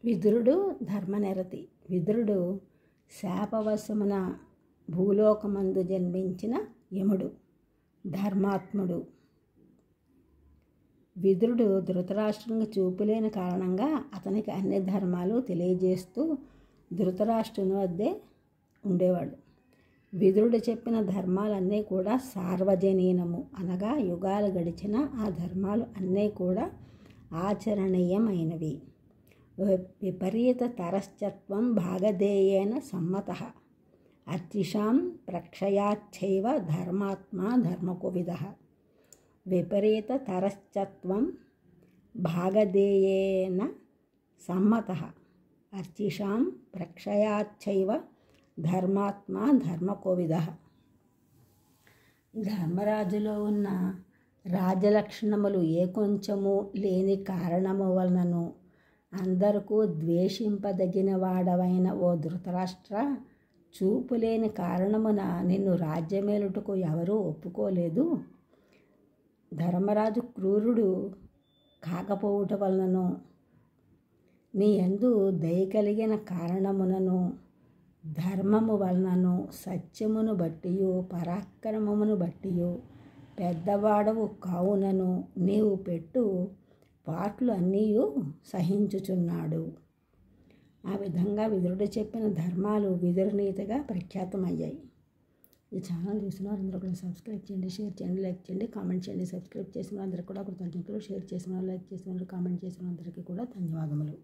విదురుడు ధర్మనిరతి. విదురుడు శాపవశమున భూలోకమందు జన్మించిన యముడు, ధర్మాత్ముడు. విదురుడు ధృతరాష్ట్రునికి చూపులేని కారణంగా అతనికి అన్ని ధర్మాలు తెలియజేస్తూ ధృతరాష్ట్రుని వద్దే ఉండేవాడు. విదురుడు చెప్పిన ధర్మాలన్నీ కూడా సార్వజనీనము, అనగా యుగాలు గడిచిన ఆ ధర్మాలు అన్నీ కూడా ఆచరణీయమైనవి. విపరీత తరశ్చత్వం భాగధేయేన సమ్మతః అర్చిషాం ప్రక్షయాచ్చైవ ధర్మాత్మా ధర్మకోవిదః. విపరీత తరశ్చత్వం భాగధేయేన సమ్మతః అర్చిషాం ప్రక్షయాచ్చైవ ధర్మాత్మా ధర్మకోవిదః. ధర్మరాజులో ఉన్న రాజలక్షణములు ఏ కొంచెము లేని కారణము వలనను అందరికీ ద్వేషింపదగిన వాడవైన ఓ ధృతరాష్ట్ర, చూపులేని కారణమున నిన్ను రాజ్యమేలుటకు ఎవరూ ఒప్పుకోలేదు. ధర్మరాజు క్రూరుడు కాకపోవుట వలనను నీ యందు దయ కలిగిన కారణమునను ధర్మము వలనను సత్యమును బట్టియు పరాక్రమమును బట్టియు పెద్దవాడవు కావునను నీవు పెట్టు పాటలు అన్నీ సహించుచున్నాడు. ఆ విధంగా విదురుడు చెప్పిన ధర్మాలు విదురనీతిగా ప్రఖ్యాతమయ్యాయి. ఈ ఛానల్ చూసిన వారందరూ కూడా సబ్స్క్రైబ్ చేయండి, షేర్ చేయండి, లైక్ చేయండి, కామెంట్ చేయండి. సబ్స్క్రైబ్ చేసిన వారందరికీ కూడా కృతజ్ఞతలు. షేర్ చేసిన వారు, లైక్ చేసిన వారు, కామెంట్ చేసిన అందరికీ కూడా ధన్యవాదములు.